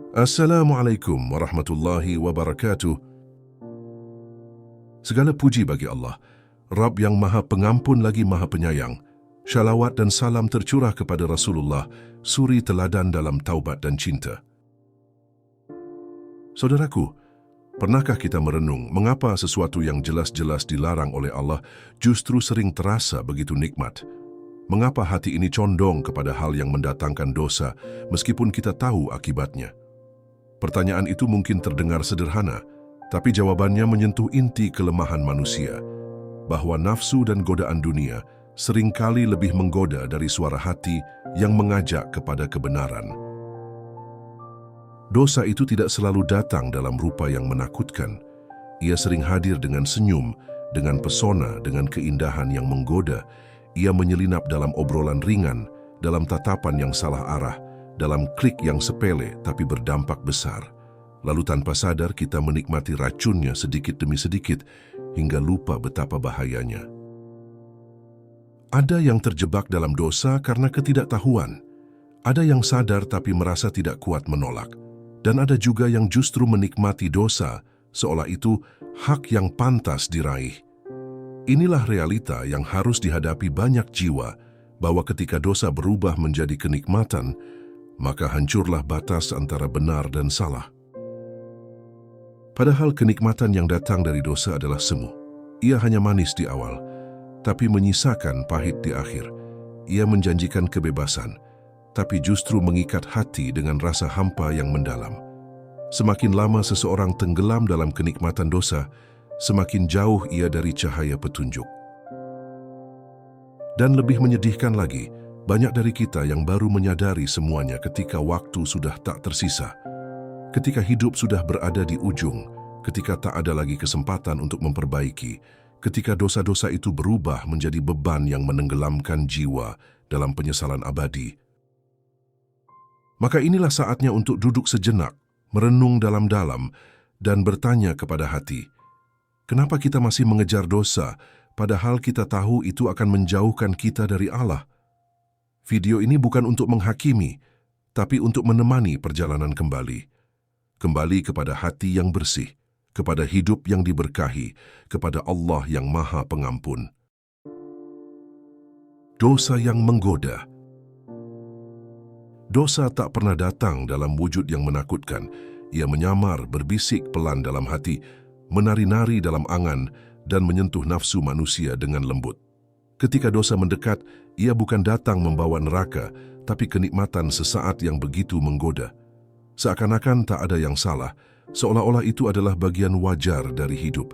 Assalamualaikum warahmatullahi wabarakatuh. Segala puji bagi Allah, Rabb yang Maha Pengampun lagi Maha Penyayang. Syalawat dan salam tercurah kepada Rasulullah, suri teladan dalam taubat dan cinta. Saudaraku, pernahkah kita merenung mengapa sesuatu yang jelas-jelas dilarang oleh Allah justru sering terasa begitu nikmat? Mengapa hati ini condong kepada hal yang mendatangkan dosa meskipun kita tahu akibatnya? Pertanyaan itu mungkin terdengar sederhana, tapi jawabannya menyentuh inti kelemahan manusia, bahwa nafsu dan godaan dunia seringkali lebih menggoda dari suara hati yang mengajak kepada kebenaran. Dosa itu tidak selalu datang dalam rupa yang menakutkan. Ia sering hadir dengan senyum, dengan pesona, dengan keindahan yang menggoda. Ia menyelinap dalam obrolan ringan, dalam tatapan yang salah arah, dalam klik yang sepele tapi berdampak besar. Lalu tanpa sadar kita menikmati racunnya sedikit demi sedikit hingga lupa betapa bahayanya. Ada yang terjebak dalam dosa karena ketidaktahuan. Ada yang sadar tapi merasa tidak kuat menolak. Dan ada juga yang justru menikmati dosa seolah itu hak yang pantas diraih. Inilah realita yang harus dihadapi banyak jiwa, bahwa ketika dosa berubah menjadi kenikmatan, maka hancurlah batas antara benar dan salah. Padahal kenikmatan yang datang dari dosa adalah semu. Ia hanya manis di awal, tapi menyisakan pahit di akhir. Ia menjanjikan kebebasan, tapi justru mengikat hati dengan rasa hampa yang mendalam. Semakin lama seseorang tenggelam dalam kenikmatan dosa, semakin jauh ia dari cahaya petunjuk. Dan lebih menyedihkan lagi, banyak dari kita yang baru menyadari semuanya ketika waktu sudah tak tersisa. Ketika hidup sudah berada di ujung, ketika tak ada lagi kesempatan untuk memperbaiki, ketika dosa-dosa itu berubah menjadi beban yang menenggelamkan jiwa dalam penyesalan abadi. Maka inilah saatnya untuk duduk sejenak, merenung dalam-dalam, dan bertanya kepada hati, kenapa kita masih mengejar dosa, padahal kita tahu itu akan menjauhkan kita dari Allah? Video ini bukan untuk menghakimi, tapi untuk menemani perjalanan kembali. Kembali kepada hati yang bersih, kepada hidup yang diberkahi, kepada Allah yang Maha Pengampun. Dosa yang menggoda. Dosa tak pernah datang dalam wujud yang menakutkan. Ia menyamar, berbisik pelan dalam hati, menari-nari dalam angan, dan menyentuh nafsu manusia dengan lembut. Ketika dosa mendekat, ia bukan datang membawa neraka, tapi kenikmatan sesaat yang begitu menggoda. Seakan-akan tak ada yang salah, seolah-olah itu adalah bagian wajar dari hidup.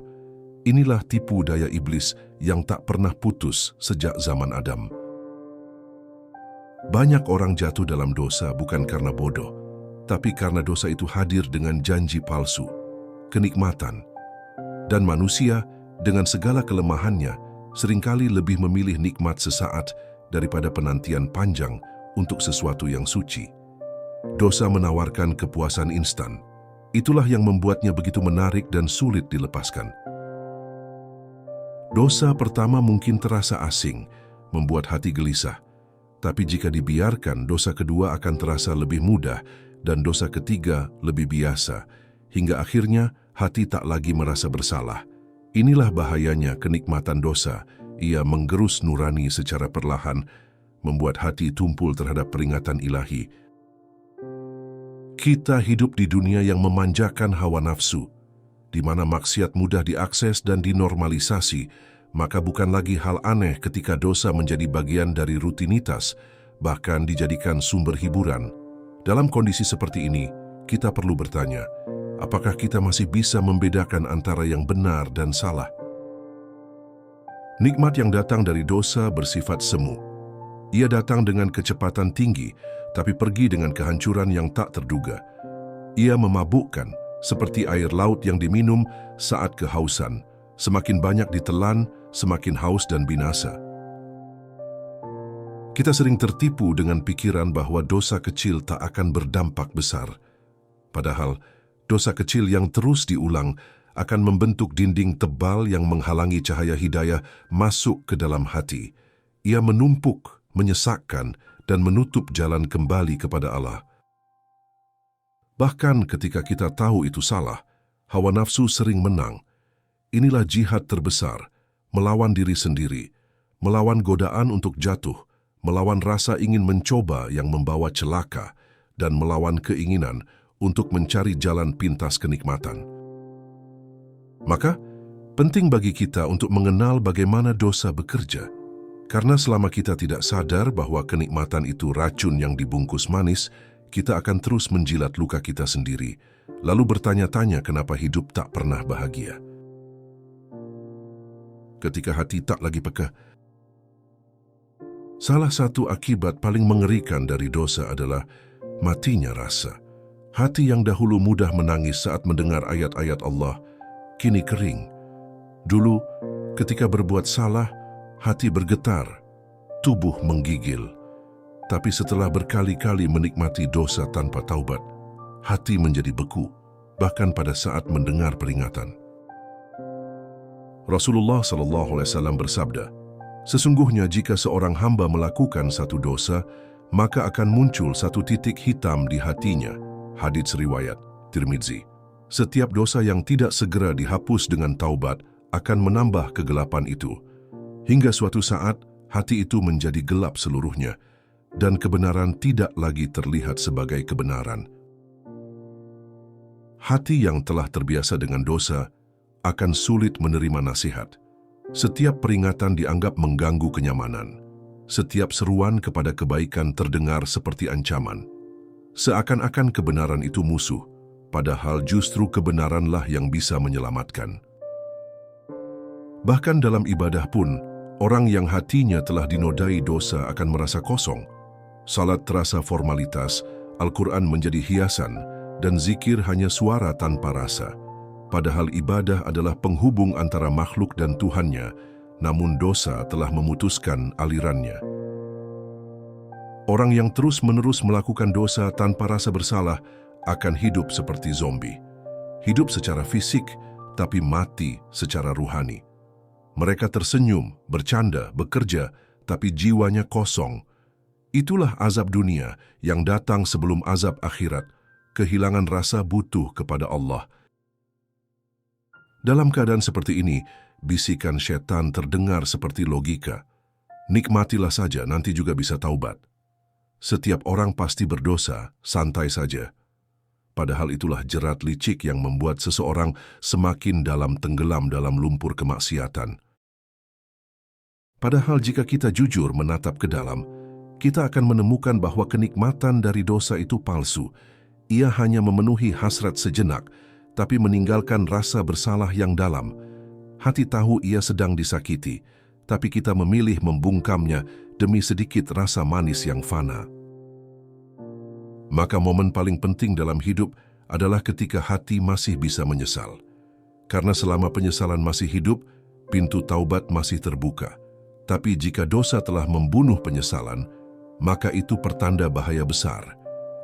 Inilah tipu daya iblis yang tak pernah putus sejak zaman Adam. Banyak orang jatuh dalam dosa bukan karena bodoh, tapi karena dosa itu hadir dengan janji palsu, kenikmatan. Dan manusia, dengan segala kelemahannya, seringkali lebih memilih nikmat sesaat daripada penantian panjang untuk sesuatu yang suci. Dosa menawarkan kepuasan instan. Itulah yang membuatnya begitu menarik dan sulit dilepaskan. Dosa pertama mungkin terasa asing, membuat hati gelisah. Tapi jika dibiarkan, dosa kedua akan terasa lebih mudah dan dosa ketiga lebih biasa, hingga akhirnya hati tak lagi merasa bersalah. Inilah bahayanya kenikmatan dosa. Ia menggerus nurani secara perlahan, membuat hati tumpul terhadap peringatan ilahi. Kita hidup di dunia yang memanjakan hawa nafsu, di mana maksiat mudah diakses dan dinormalisasi, maka bukan lagi hal aneh ketika dosa menjadi bagian dari rutinitas, bahkan dijadikan sumber hiburan. Dalam kondisi seperti ini, kita perlu bertanya, apakah kita masih bisa membedakan antara yang benar dan salah? Nikmat yang datang dari dosa bersifat semu. Ia datang dengan kecepatan tinggi, tapi pergi dengan kehancuran yang tak terduga. Ia memabukkan, seperti air laut yang diminum saat kehausan. Semakin banyak ditelan, semakin haus dan binasa. Kita sering tertipu dengan pikiran bahwa dosa kecil tak akan berdampak besar. Padahal, dosa kecil yang terus diulang akan membentuk dinding tebal yang menghalangi cahaya hidayah masuk ke dalam hati. Ia menumpuk, menyesakkan, dan menutup jalan kembali kepada Allah. Bahkan ketika kita tahu itu salah, hawa nafsu sering menang. Inilah jihad terbesar, melawan diri sendiri, melawan godaan untuk jatuh, melawan rasa ingin mencoba yang membawa celaka, dan melawan keinginan untuk mencari jalan pintas kenikmatan. Maka, penting bagi kita untuk mengenal bagaimana dosa bekerja. Karena selama kita tidak sadar bahwa kenikmatan itu racun yang dibungkus manis, kita akan terus menjilat luka kita sendiri, lalu bertanya-tanya kenapa hidup tak pernah bahagia. Ketika hati tak lagi peka, salah satu akibat paling mengerikan dari dosa adalah matinya rasa. Hati yang dahulu mudah menangis saat mendengar ayat-ayat Allah, kini kering. Dulu, ketika berbuat salah, hati bergetar, tubuh menggigil. Tapi setelah berkali-kali menikmati dosa tanpa taubat, hati menjadi beku, bahkan pada saat mendengar peringatan. Rasulullah SAW bersabda, "Sesungguhnya jika seorang hamba melakukan satu dosa, maka akan muncul satu titik hitam di hatinya." Hadits riwayat Tirmidzi. Setiap dosa yang tidak segera dihapus dengan taubat akan menambah kegelapan itu. Hingga suatu saat, hati itu menjadi gelap seluruhnya, dan kebenaran tidak lagi terlihat sebagai kebenaran. Hati yang telah terbiasa dengan dosa akan sulit menerima nasihat. Setiap peringatan dianggap mengganggu kenyamanan. Setiap seruan kepada kebaikan terdengar seperti ancaman. Seakan-akan kebenaran itu musuh, padahal justru kebenaranlah yang bisa menyelamatkan. Bahkan dalam ibadah pun, orang yang hatinya telah dinodai dosa akan merasa kosong. Salat terasa formalitas, Al-Quran menjadi hiasan, dan zikir hanya suara tanpa rasa. Padahal ibadah adalah penghubung antara makhluk dan Tuhannya, namun dosa telah memutuskan alirannya. Orang yang terus-menerus melakukan dosa tanpa rasa bersalah akan hidup seperti zombie. Hidup secara fisik, tapi mati secara ruhani. Mereka tersenyum, bercanda, bekerja, tapi jiwanya kosong. Itulah azab dunia yang datang sebelum azab akhirat, kehilangan rasa butuh kepada Allah. Dalam keadaan seperti ini, bisikan setan terdengar seperti logika. Nikmatilah saja, nanti juga bisa taubat. Setiap orang pasti berdosa, santai saja. Padahal itulah jerat licik yang membuat seseorang semakin dalam tenggelam dalam lumpur kemaksiatan. Padahal jika kita jujur menatap ke dalam, kita akan menemukan bahwa kenikmatan dari dosa itu palsu. Ia hanya memenuhi hasrat sejenak, tapi meninggalkan rasa bersalah yang dalam. Hati tahu ia sedang disakiti, tapi kita memilih membungkamnya demi sedikit rasa manis yang fana. Maka momen paling penting dalam hidup adalah ketika hati masih bisa menyesal. Karena selama penyesalan masih hidup, pintu taubat masih terbuka. Tapi jika dosa telah membunuh penyesalan, maka itu pertanda bahaya besar.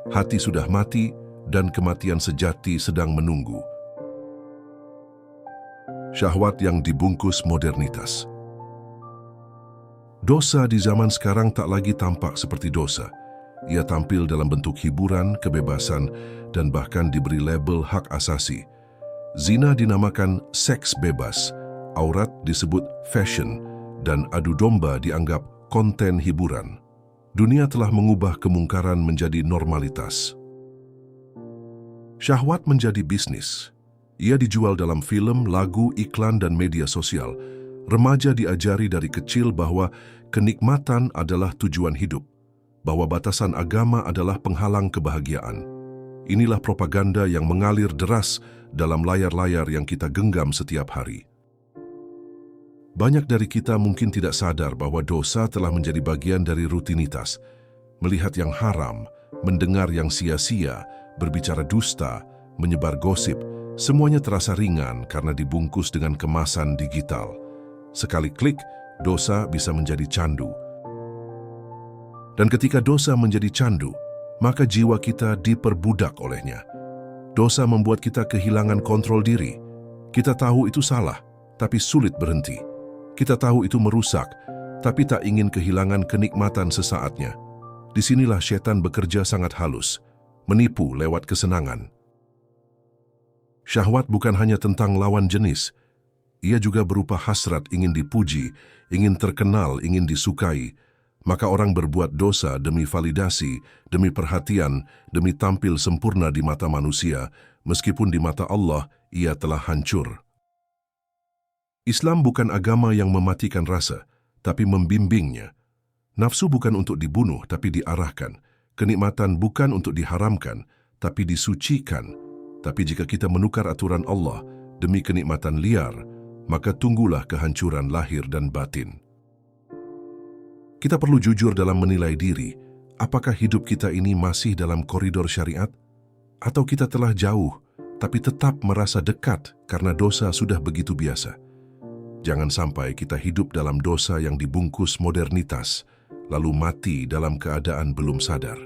Hati sudah mati dan kematian sejati sedang menunggu. Syahwat yang dibungkus modernitas. Dosa di zaman sekarang tak lagi tampak seperti dosa. Ia tampil dalam bentuk hiburan, kebebasan, dan bahkan diberi label hak asasi. Zina dinamakan seks bebas, aurat disebut fashion, dan adu domba dianggap konten hiburan. Dunia telah mengubah kemungkaran menjadi normalitas. Syahwat menjadi bisnis. Ia dijual dalam film, lagu, iklan, dan media sosial. Remaja diajari dari kecil bahwa kenikmatan adalah tujuan hidup, bahwa batasan agama adalah penghalang kebahagiaan. Inilah propaganda yang mengalir deras dalam layar-layar yang kita genggam setiap hari. Banyak dari kita mungkin tidak sadar bahwa dosa telah menjadi bagian dari rutinitas. Melihat yang haram, mendengar yang sia-sia, berbicara dusta, menyebar gosip, semuanya terasa ringan karena dibungkus dengan kemasan digital. Sekali klik, dosa bisa menjadi candu. Dan ketika dosa menjadi candu, maka jiwa kita diperbudak olehnya. Dosa membuat kita kehilangan kontrol diri. Kita tahu itu salah, tapi sulit berhenti. Kita tahu itu merusak, tapi tak ingin kehilangan kenikmatan sesaatnya. Disinilah setan bekerja sangat halus. menipu lewat kesenangan. Syahwat bukan hanya tentang lawan jenis, ia juga berupa hasrat ingin dipuji, ingin terkenal, ingin disukai. Maka orang berbuat dosa demi validasi, demi perhatian, demi tampil sempurna di mata manusia, meskipun di mata Allah ia telah hancur. Islam bukan agama yang mematikan rasa, tapi membimbingnya. Nafsu bukan untuk dibunuh, tapi diarahkan. Kenikmatan bukan untuk diharamkan, tapi disucikan. Tapi jika kita menukar aturan Allah demi kenikmatan liar, maka tunggulah kehancuran lahir dan batin. Kita perlu jujur dalam menilai diri, apakah hidup kita ini masih dalam koridor syariat? Atau kita telah jauh, tapi tetap merasa dekat karena dosa sudah begitu biasa. Jangan sampai kita hidup dalam dosa yang dibungkus modernitas, lalu mati dalam keadaan belum sadar.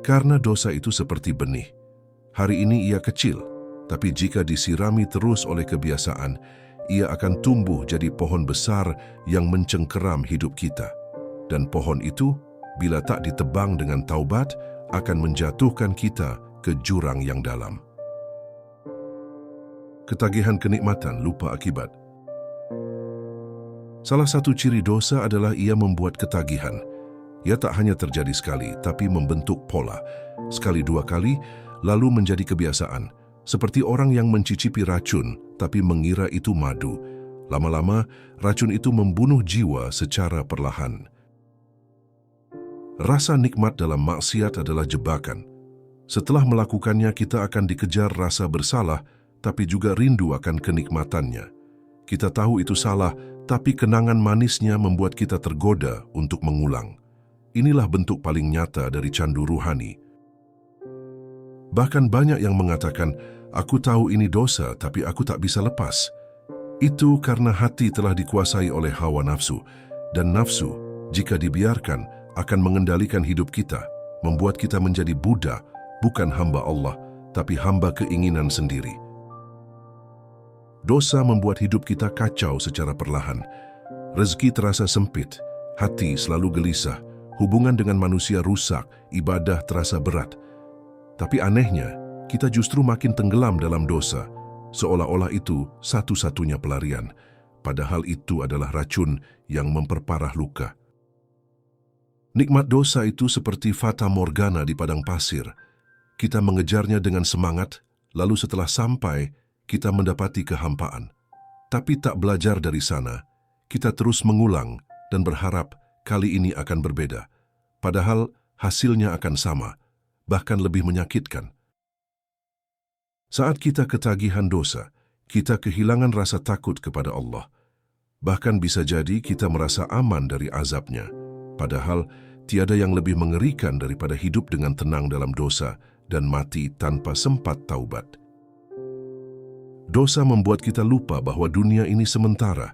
Karena dosa itu seperti benih. Hari ini ia kecil, tapi jika disirami terus oleh kebiasaan, ia akan tumbuh jadi pohon besar yang mencengkeram hidup kita. Dan pohon itu, bila tak ditebang dengan taubat, akan menjatuhkan kita ke jurang yang dalam. Ketagihan kenikmatan lupa akibat. Salah satu ciri dosa adalah ia membuat ketagihan. Ia tak hanya terjadi sekali, tapi membentuk pola. Sekali dua kali, lalu menjadi kebiasaan. Seperti orang yang mencicipi racun, tapi mengira itu madu. Lama-lama, racun itu membunuh jiwa secara perlahan. Rasa nikmat dalam maksiat adalah jebakan. Setelah melakukannya, kita akan dikejar rasa bersalah, tapi juga rindu akan kenikmatannya. Kita tahu itu salah, tapi kenangan manisnya membuat kita tergoda untuk mengulang. Inilah bentuk paling nyata dari candu ruhani. Bahkan banyak yang mengatakan, aku tahu ini dosa, tapi aku tak bisa lepas. Itu karena hati telah dikuasai oleh hawa nafsu, dan nafsu, jika dibiarkan, akan mengendalikan hidup kita, membuat kita menjadi budak, bukan hamba Allah, tapi hamba keinginan sendiri. Dosa membuat hidup kita kacau secara perlahan. Rezeki terasa sempit, hati selalu gelisah, hubungan dengan manusia rusak, ibadah terasa berat. Tapi anehnya, kita justru makin tenggelam dalam dosa, seolah-olah itu satu-satunya pelarian, padahal itu adalah racun yang memperparah luka. Nikmat dosa itu seperti fata morgana di padang pasir. Kita mengejarnya dengan semangat, lalu setelah sampai, kita mendapati kehampaan. Tapi tak belajar dari sana, kita terus mengulang dan berharap kali ini akan berbeda. Padahal hasilnya akan sama, bahkan lebih menyakitkan. Saat kita ketagihan dosa, kita kehilangan rasa takut kepada Allah. Bahkan bisa jadi kita merasa aman dari azabnya. Padahal tiada yang lebih mengerikan daripada hidup dengan tenang dalam dosa dan mati tanpa sempat taubat. Dosa membuat kita lupa bahwa dunia ini sementara.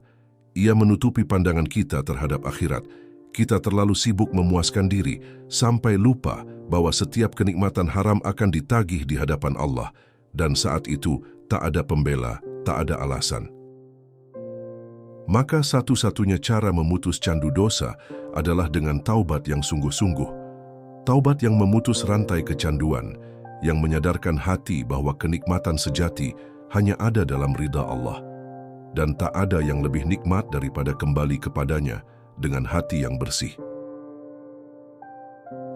Ia menutupi pandangan kita terhadap akhirat. Kita terlalu sibuk memuaskan diri sampai lupa bahwa setiap kenikmatan haram akan ditagih di hadapan Allah. Dan saat itu tak ada pembela, tak ada alasan. Maka satu-satunya cara memutus candu dosa adalah dengan taubat yang sungguh-sungguh. Taubat yang memutus rantai kecanduan, yang menyadarkan hati bahwa kenikmatan sejati hanya ada dalam ridha Allah. Dan tak ada yang lebih nikmat daripada kembali kepadanya dengan hati yang bersih.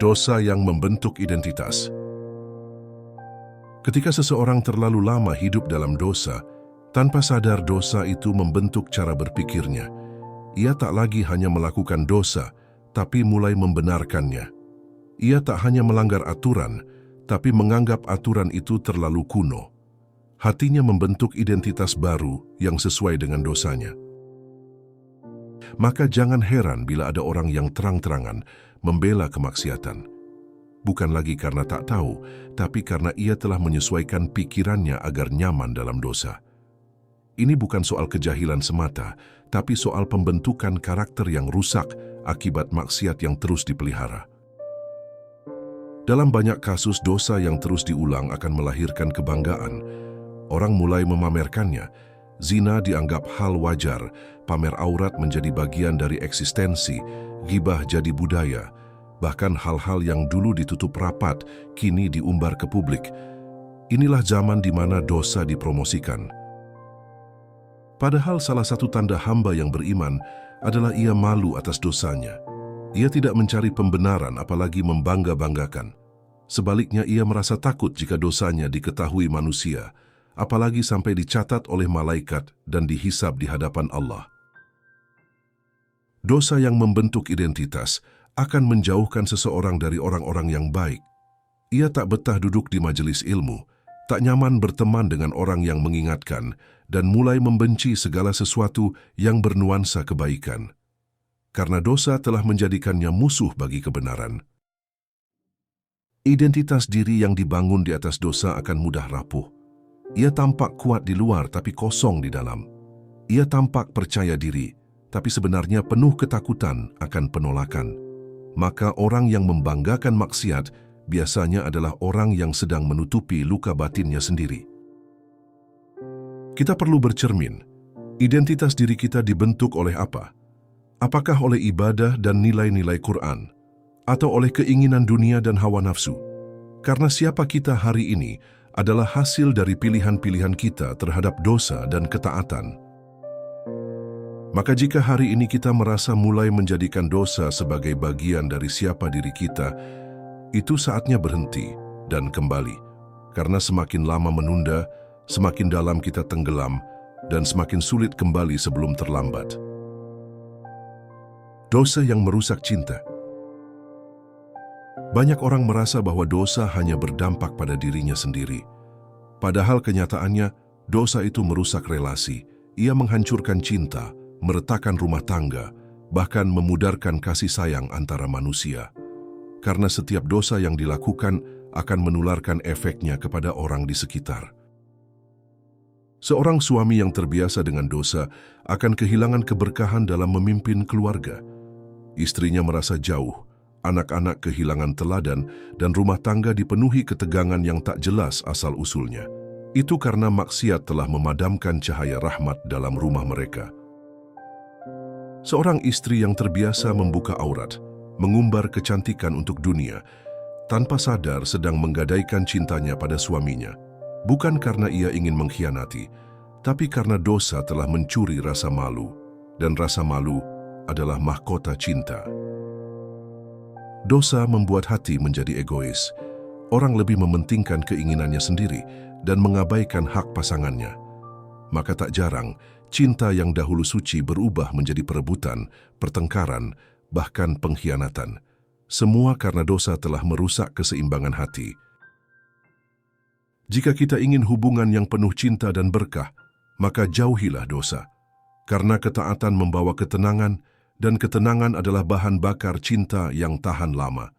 Dosa yang membentuk identitas. Ketika seseorang terlalu lama hidup dalam dosa, tanpa sadar dosa itu membentuk cara berpikirnya. Ia tak lagi hanya melakukan dosa, tapi mulai membenarkannya. Ia tak hanya melanggar aturan, tapi menganggap aturan itu terlalu kuno. Hatinya membentuk identitas baru yang sesuai dengan dosanya. Maka jangan heran bila ada orang yang terang-terangan membela kemaksiatan. Bukan lagi karena tak tahu, tapi karena ia telah menyesuaikan pikirannya agar nyaman dalam dosa. Ini bukan soal kejahilan semata, tapi soal pembentukan karakter yang rusak akibat maksiat yang terus dipelihara. Dalam banyak kasus, dosa yang terus diulang akan melahirkan kebanggaan. Orang mulai memamerkannya. Zina dianggap hal wajar, pamer aurat menjadi bagian dari eksistensi, ghibah jadi budaya. Bahkan hal-hal yang dulu ditutup rapat, kini diumbar ke publik. Inilah zaman di mana dosa dipromosikan. Padahal salah satu tanda hamba yang beriman adalah ia malu atas dosanya. Ia tidak mencari pembenaran apalagi membangga-banggakan. Sebaliknya ia merasa takut jika dosanya diketahui manusia, apalagi sampai dicatat oleh malaikat dan dihisab di hadapan Allah. Dosa yang membentuk identitas akan menjauhkan seseorang dari orang-orang yang baik. Ia tak betah duduk di majelis ilmu, tak nyaman berteman dengan orang yang mengingatkan, dan mulai membenci segala sesuatu yang bernuansa kebaikan. Karena dosa telah menjadikannya musuh bagi kebenaran. Identitas diri yang dibangun di atas dosa akan mudah rapuh. Ia tampak kuat di luar tapi kosong di dalam. Ia tampak percaya diri, tapi sebenarnya penuh ketakutan akan penolakan. Maka orang yang membanggakan maksiat biasanya adalah orang yang sedang menutupi luka batinnya sendiri. Kita perlu bercermin. Identitas diri kita dibentuk oleh apa? Apakah oleh ibadah dan nilai-nilai Quran? Atau oleh keinginan dunia dan hawa nafsu? Karena siapa kita hari ini adalah hasil dari pilihan-pilihan kita terhadap dosa dan ketaatan. Maka jika hari ini kita merasa mulai menjadikan dosa sebagai bagian dari siapa diri kita, itu saatnya berhenti dan kembali. Karena semakin lama menunda, semakin dalam kita tenggelam, dan semakin sulit kembali sebelum terlambat. Dosa yang merusak cinta. Banyak orang merasa bahwa dosa hanya berdampak pada dirinya sendiri. Padahal kenyataannya, dosa itu merusak relasi. Ia menghancurkan cinta, meretakkan rumah tangga, bahkan memudarkan kasih sayang antara manusia. Karena setiap dosa yang dilakukan akan menularkan efeknya kepada orang di sekitar. Seorang suami yang terbiasa dengan dosa akan kehilangan keberkahan dalam memimpin keluarga. Istrinya merasa jauh, anak-anak kehilangan teladan, dan rumah tangga dipenuhi ketegangan yang tak jelas asal-usulnya. Itu karena maksiat telah memadamkan cahaya rahmat dalam rumah mereka. Seorang istri yang terbiasa membuka aurat, mengumbar kecantikan untuk dunia, tanpa sadar sedang menggadaikan cintanya pada suaminya, bukan karena ia ingin mengkhianati, tapi karena dosa telah mencuri rasa malu, dan rasa malu adalah mahkota cinta. Dosa membuat hati menjadi egois. Orang lebih mementingkan keinginannya sendiri dan mengabaikan hak pasangannya. Maka tak jarang, cinta yang dahulu suci berubah menjadi perebutan, pertengkaran, bahkan pengkhianatan. Semua karena dosa telah merusak keseimbangan hati. Jika kita ingin hubungan yang penuh cinta dan berkah, maka jauhilah dosa. Karena ketaatan membawa ketenangan, dan ketenangan adalah bahan bakar cinta yang tahan lama.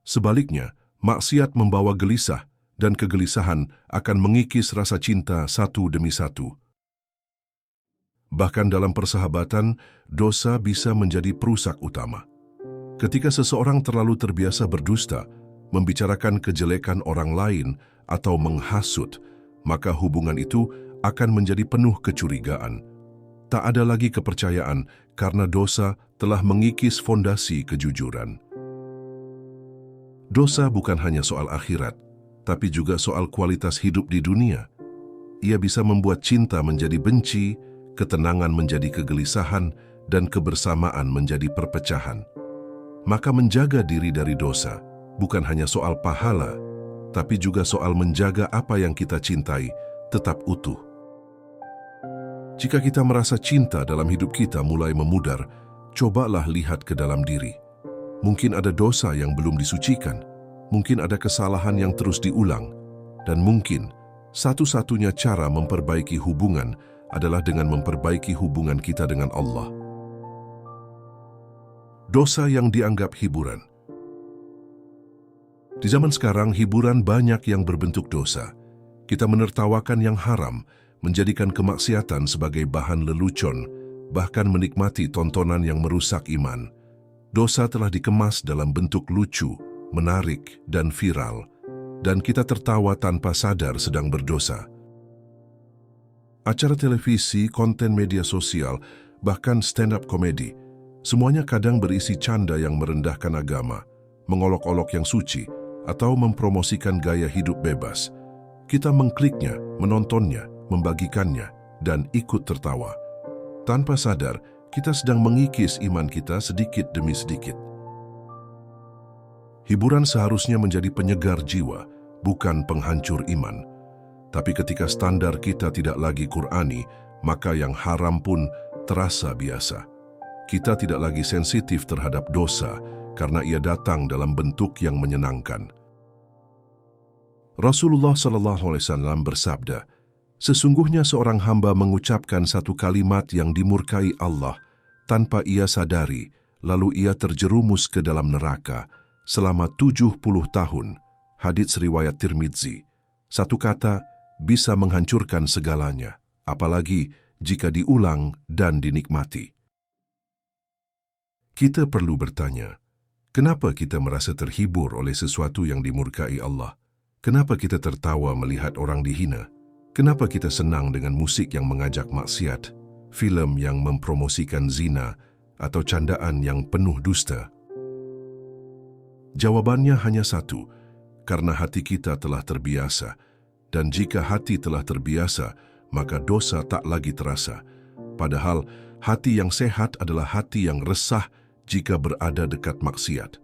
Sebaliknya, maksiat membawa gelisah, dan kegelisahan akan mengikis rasa cinta satu demi satu. Bahkan dalam persahabatan, dosa bisa menjadi perusak utama. Ketika seseorang terlalu terbiasa berdusta, membicarakan kejelekan orang lain, atau menghasut, maka hubungan itu akan menjadi penuh kecurigaan. Tak ada lagi kepercayaan karena dosa telah mengikis fondasi kejujuran. Dosa bukan hanya soal akhirat, tapi juga soal kualitas hidup di dunia. Ia bisa membuat cinta menjadi benci, ketenangan menjadi kegelisahan, dan kebersamaan menjadi perpecahan. Maka menjaga diri dari dosa bukan hanya soal pahala, tapi juga soal menjaga apa yang kita cintai tetap utuh. Jika kita merasa cinta dalam hidup kita mulai memudar, cobalah lihat ke dalam diri. Mungkin ada dosa yang belum disucikan, mungkin ada kesalahan yang terus diulang, dan mungkin satu-satunya cara memperbaiki hubungan adalah dengan memperbaiki hubungan kita dengan Allah. Dosa yang dianggap hiburan. Di zaman sekarang, hiburan banyak yang berbentuk dosa. Kita menertawakan yang haram, menjadikan kemaksiatan sebagai bahan lelucon, bahkan menikmati tontonan yang merusak iman. Dosa telah dikemas dalam bentuk lucu, menarik, dan viral, dan kita tertawa tanpa sadar sedang berdosa. Acara televisi, konten media sosial, bahkan stand-up komedi, semuanya kadang berisi canda yang merendahkan agama, mengolok-olok yang suci, atau mempromosikan gaya hidup bebas. Kita mengkliknya, menontonnya, membagikannya, dan ikut tertawa. Tanpa sadar, kita sedang mengikis iman kita sedikit demi sedikit. Hiburan seharusnya menjadi penyegar jiwa, bukan penghancur iman. Tapi ketika standar kita tidak lagi Qur'ani, maka yang haram pun terasa biasa. Kita tidak lagi sensitif terhadap dosa karena ia datang dalam bentuk yang menyenangkan. Rasulullah SAW bersabda, "Sesungguhnya seorang hamba mengucapkan satu kalimat yang dimurkai Allah tanpa ia sadari, lalu ia terjerumus ke dalam neraka selama 70 tahun." Hadits riwayat Tirmidzi. Satu kata bisa menghancurkan segalanya, apalagi jika diulang dan dinikmati. Kita perlu bertanya, kenapa kita merasa terhibur oleh sesuatu yang dimurkai Allah? Kenapa kita tertawa melihat orang dihina? Kenapa kita senang dengan musik yang mengajak maksiat, film yang mempromosikan zina, atau candaan yang penuh dusta? Jawabannya hanya satu, karena hati kita telah terbiasa. Dan jika hati telah terbiasa, maka dosa tak lagi terasa. Padahal hati yang sehat adalah hati yang resah jika berada dekat maksiat.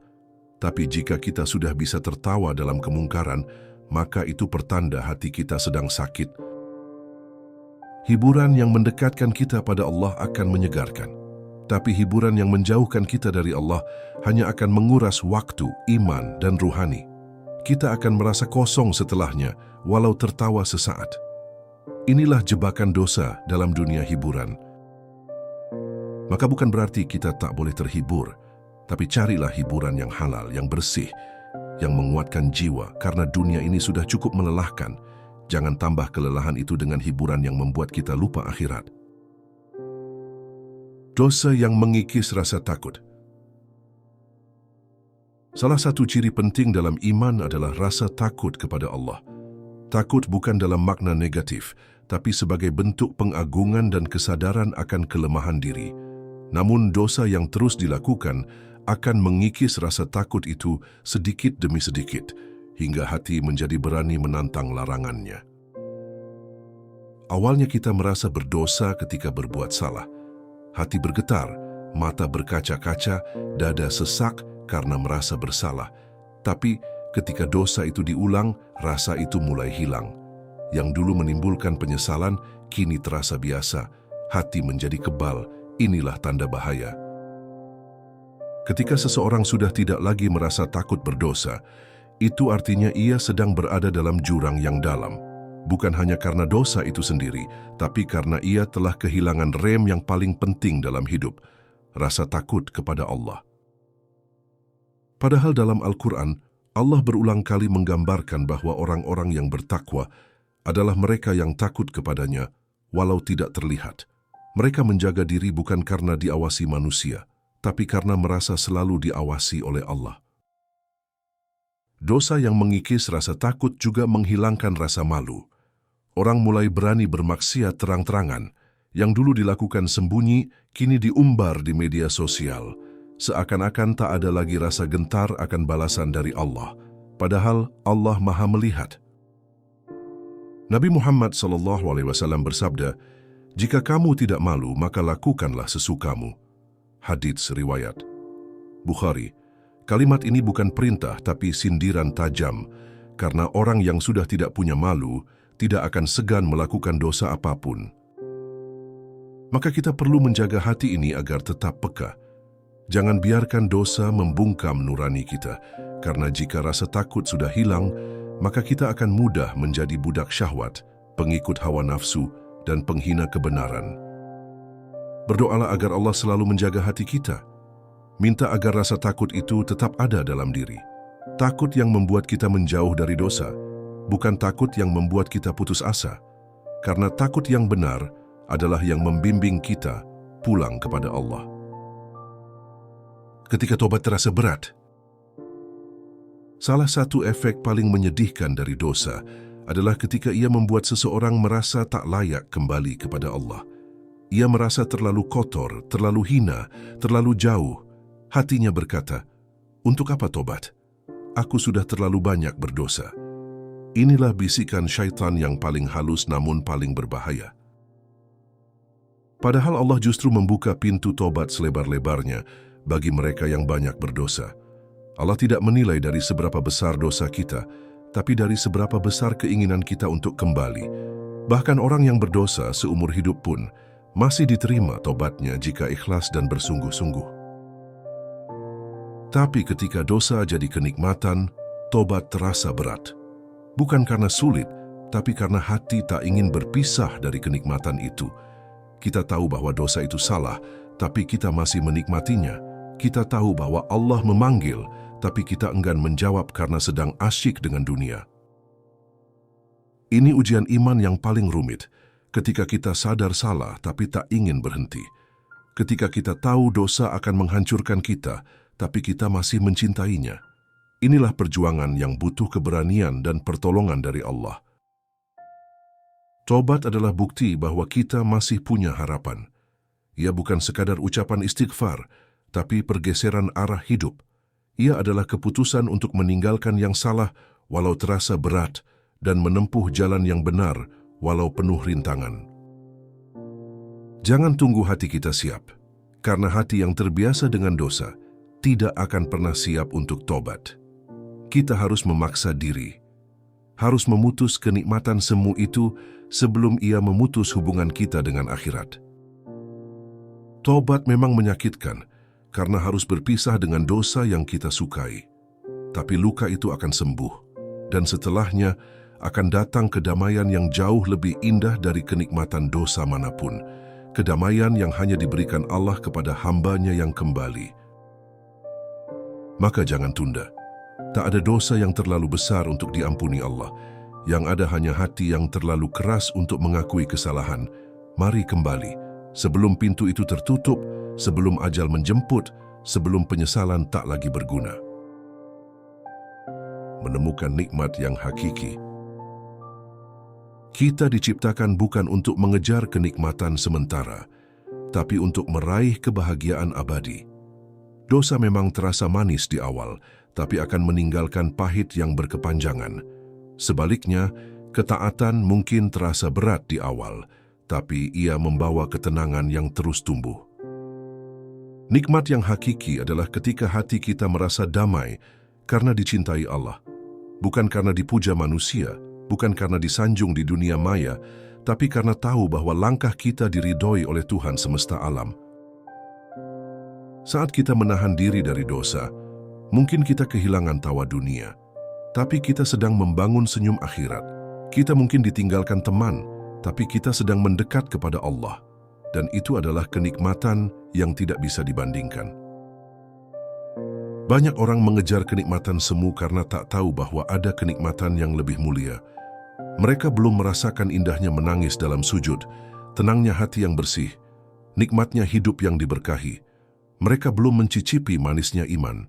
Tapi jika kita sudah bisa tertawa dalam kemungkaran, maka itu pertanda hati kita sedang sakit. Hiburan yang mendekatkan kita pada Allah akan menyegarkan. Tapi hiburan yang menjauhkan kita dari Allah hanya akan menguras waktu, iman, dan ruhani. Kita akan merasa kosong setelahnya, walau tertawa sesaat. Inilah jebakan dosa dalam dunia hiburan. Maka bukan berarti kita tak boleh terhibur, tapi carilah hiburan yang halal, yang bersih, yang menguatkan jiwa, karena dunia ini sudah cukup melelahkan. Jangan tambah kelelahan itu dengan hiburan yang membuat kita lupa akhirat. Dosa yang mengikis rasa takut. Salah satu ciri penting dalam iman adalah rasa takut kepada Allah. Takut bukan dalam makna negatif, tapi sebagai bentuk pengagungan dan kesadaran akan kelemahan diri. Namun dosa yang terus dilakukan akan mengikis rasa takut itu sedikit demi sedikit, hingga hati menjadi berani menantang larangannya. Awalnya kita merasa berdosa ketika berbuat salah. Hati bergetar, mata berkaca-kaca, dada sesak karena merasa bersalah. Tapi ketika dosa itu diulang, rasa itu mulai hilang. Yang dulu menimbulkan penyesalan, kini terasa biasa. Hati menjadi kebal. Inilah tanda bahaya. Ketika seseorang sudah tidak lagi merasa takut berdosa, itu artinya ia sedang berada dalam jurang yang dalam. Bukan hanya karena dosa itu sendiri, tapi karena ia telah kehilangan rem yang paling penting dalam hidup, rasa takut kepada Allah. Padahal dalam Al-Quran, Allah berulang kali menggambarkan bahwa orang-orang yang bertakwa adalah mereka yang takut kepadanya, walau tidak terlihat. Mereka menjaga diri bukan karena diawasi manusia, tapi karena merasa selalu diawasi oleh Allah. Dosa yang mengikis rasa takut juga menghilangkan rasa malu. Orang mulai berani bermaksiat terang-terangan. Yang dulu dilakukan sembunyi, kini diumbar di media sosial. Seakan-akan tak ada lagi rasa gentar akan balasan dari Allah. Padahal Allah Maha melihat. Nabi Muhammad SAW bersabda, "Jika kamu tidak malu, maka lakukanlah sesukamu." Hadits riwayat Bukhari. Kalimat ini bukan perintah, tapi sindiran tajam, karena orang yang sudah tidak punya malu tidak akan segan melakukan dosa apapun. Maka kita perlu menjaga hati ini agar tetap peka. Jangan biarkan dosa membungkam nurani kita, karena jika rasa takut sudah hilang, maka kita akan mudah menjadi budak syahwat, pengikut hawa nafsu, dan penghina kebenaran. Berdoalah agar Allah selalu menjaga hati kita. Minta agar rasa takut itu tetap ada dalam diri. Takut yang membuat kita menjauh dari dosa, bukan takut yang membuat kita putus asa. Karena takut yang benar adalah yang membimbing kita pulang kepada Allah. Ketika tobat terasa berat, salah satu efek paling menyedihkan dari dosa adalah ketika ia membuat seseorang merasa tak layak kembali kepada Allah. Ia merasa terlalu kotor, terlalu hina, terlalu jauh. Hatinya berkata, Untuk apa tobat? Aku sudah terlalu banyak berdosa. Inilah bisikan syaitan yang paling halus namun paling berbahaya. Padahal Allah justru membuka pintu tobat selebar-lebarnya bagi mereka yang banyak berdosa. Allah tidak menilai dari seberapa besar dosa kita, tapi dari seberapa besar keinginan kita untuk kembali. Bahkan orang yang berdosa seumur hidup pun masih diterima tobatnya jika ikhlas dan bersungguh-sungguh. Tapi ketika dosa jadi kenikmatan, tobat terasa berat. Bukan karena sulit, tapi karena hati tak ingin berpisah dari kenikmatan itu. Kita tahu bahwa dosa itu salah, tapi kita masih menikmatinya. Kita tahu bahwa Allah memanggil, tapi kita enggan menjawab karena sedang asyik dengan dunia. Ini ujian iman yang paling rumit, ketika kita sadar salah tapi tak ingin berhenti. Ketika kita tahu dosa akan menghancurkan kita, tapi kita masih mencintainya. Inilah perjuangan yang butuh keberanian dan pertolongan dari Allah. Tobat adalah bukti bahwa kita masih punya harapan. Ia bukan sekadar ucapan istighfar, tapi pergeseran arah hidup. Ia adalah keputusan untuk meninggalkan yang salah walau terasa berat dan menempuh jalan yang benar walau penuh rintangan. Jangan tunggu hati kita siap, karena hati yang terbiasa dengan dosa tidak akan pernah siap untuk tobat. Kita harus memaksa diri, harus memutus kenikmatan semu itu sebelum ia memutus hubungan kita dengan akhirat. Tobat memang menyakitkan karena harus berpisah dengan dosa yang kita sukai. Tapi luka itu akan sembuh, dan setelahnya akan datang kedamaian yang jauh lebih indah dari kenikmatan dosa manapun. Kedamaian yang hanya diberikan Allah kepada hamba-Nya yang kembali. Maka jangan tunda. Tak ada dosa yang terlalu besar untuk diampuni Allah. Yang ada hanya hati yang terlalu keras untuk mengakui kesalahan. Mari kembali, sebelum pintu itu tertutup, sebelum ajal menjemput, sebelum penyesalan tak lagi berguna. Menemukan nikmat yang hakiki. Kita diciptakan bukan untuk mengejar kenikmatan sementara, tapi untuk meraih kebahagiaan abadi. Dosa memang terasa manis di awal, tapi akan meninggalkan pahit yang berkepanjangan. Sebaliknya, ketaatan mungkin terasa berat di awal, tapi ia membawa ketenangan yang terus tumbuh. Nikmat yang hakiki adalah ketika hati kita merasa damai karena dicintai Allah. Bukan karena dipuja manusia, bukan karena disanjung di dunia maya, tapi karena tahu bahwa langkah kita diridhoi oleh Tuhan semesta alam. Saat kita menahan diri dari dosa, mungkin kita kehilangan tawa dunia. Tapi kita sedang membangun senyum akhirat. Kita mungkin ditinggalkan teman, tapi kita sedang mendekat kepada Allah. Dan itu adalah kenikmatan yang tidak bisa dibandingkan. Banyak orang mengejar kenikmatan semu karena tak tahu bahwa ada kenikmatan yang lebih mulia. Mereka belum merasakan indahnya menangis dalam sujud, tenangnya hati yang bersih, nikmatnya hidup yang diberkahi. Mereka belum mencicipi manisnya iman.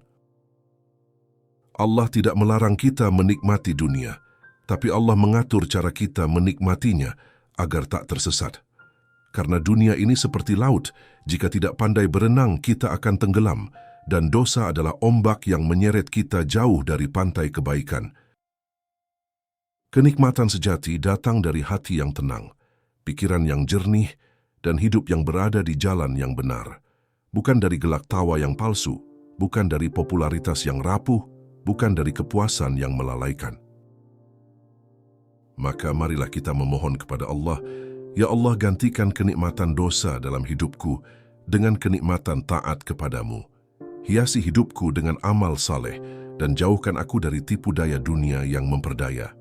Allah tidak melarang kita menikmati dunia, tapi Allah mengatur cara kita menikmatinya agar tak tersesat. Karena dunia ini seperti laut, jika tidak pandai berenang kita akan tenggelam, dan dosa adalah ombak yang menyeret kita jauh dari pantai kebaikan. Kenikmatan sejati datang dari hati yang tenang, pikiran yang jernih, dan hidup yang berada di jalan yang benar. Bukan dari gelak tawa yang palsu, bukan dari popularitas yang rapuh, bukan dari kepuasan yang melalaikan. Maka marilah kita memohon kepada Allah, Ya Allah, gantikan kenikmatan dosa dalam hidupku dengan kenikmatan taat kepadamu. Hiasi hidupku dengan amal saleh dan jauhkan aku dari tipu daya dunia yang memperdaya.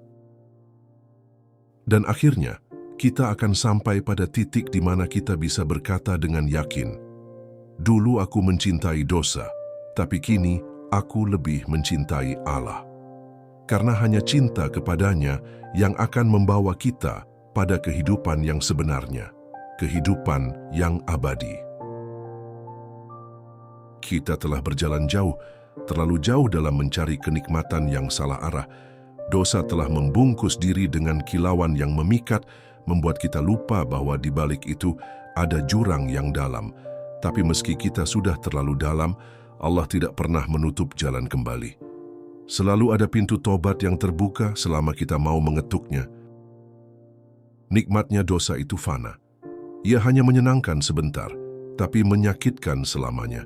Dan akhirnya, kita akan sampai pada titik di mana kita bisa berkata dengan yakin, dulu aku mencintai dosa, tapi kini aku lebih mencintai Allah. Karena hanya cinta kepadanya yang akan membawa kita pada kehidupan yang sebenarnya, kehidupan yang abadi. Kita telah berjalan jauh, terlalu jauh dalam mencari kenikmatan yang salah arah. Dosa telah membungkus diri dengan kilauan yang memikat, membuat kita lupa bahwa di balik itu ada jurang yang dalam. Tapi meski kita sudah terlalu dalam, Allah tidak pernah menutup jalan kembali. Selalu ada pintu tobat yang terbuka selama kita mau mengetuknya. Nikmatnya dosa itu fana. Ia hanya menyenangkan sebentar, tapi menyakitkan selamanya.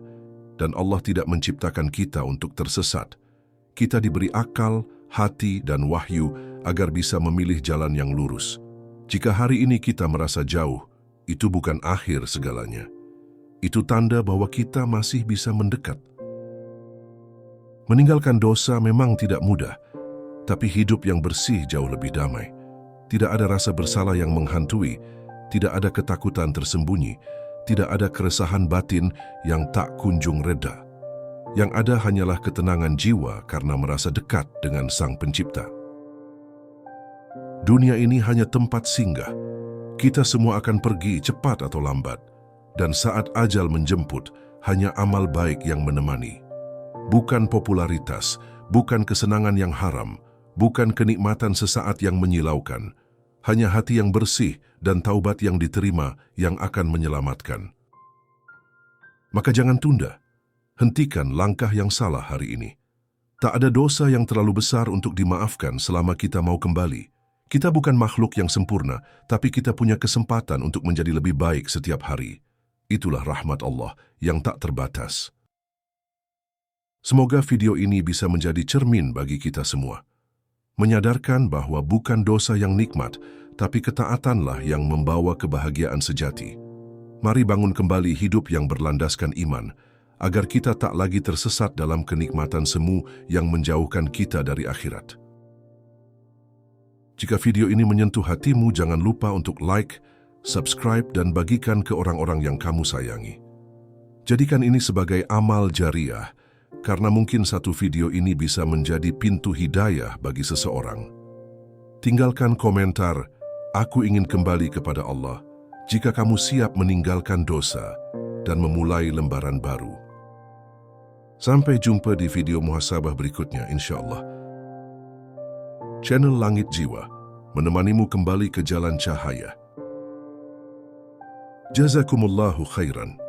Dan Allah tidak menciptakan kita untuk tersesat. Kita diberi akal, hati, dan wahyu agar bisa memilih jalan yang lurus. Jika hari ini kita merasa jauh, itu bukan akhir segalanya. Itu tanda bahwa kita masih bisa mendekat. Meninggalkan dosa memang tidak mudah, tapi hidup yang bersih jauh lebih damai. Tidak ada rasa bersalah yang menghantui, tidak ada ketakutan tersembunyi, tidak ada keresahan batin yang tak kunjung reda. Yang ada hanyalah ketenangan jiwa karena merasa dekat dengan Sang Pencipta. Dunia ini hanya tempat singgah. Kita semua akan pergi cepat atau lambat, dan saat ajal menjemput, hanya amal baik yang menemani. Bukan popularitas, bukan kesenangan yang haram, bukan kenikmatan sesaat yang menyilaukan. Hanya hati yang bersih dan taubat yang diterima yang akan menyelamatkan. Maka jangan tunda. Hentikan langkah yang salah hari ini. Tak ada dosa yang terlalu besar untuk dimaafkan selama kita mau kembali. Kita bukan makhluk yang sempurna, tapi kita punya kesempatan untuk menjadi lebih baik setiap hari. Itulah rahmat Allah yang tak terbatas. Semoga video ini bisa menjadi cermin bagi kita semua. Menyadarkan bahwa bukan dosa yang nikmat, tapi ketaatanlah yang membawa kebahagiaan sejati. Mari bangun kembali hidup yang berlandaskan iman, agar kita tak lagi tersesat dalam kenikmatan semu yang menjauhkan kita dari akhirat. Jika video ini menyentuh hatimu, jangan lupa untuk like, subscribe, dan bagikan ke orang-orang yang kamu sayangi. Jadikan ini sebagai amal jariah, karena mungkin satu video ini bisa menjadi pintu hidayah bagi seseorang. Tinggalkan komentar, "Aku ingin kembali kepada Allah," jika kamu siap meninggalkan dosa dan memulai lembaran baru. Sampai jumpa di video muhasabah berikutnya, insyaAllah. Channel Langit Jiwa menemanimu kembali ke jalan cahaya. Jazakumullahu khairan.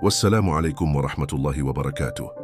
Wassalamualaikum warahmatullahi wabarakatuh.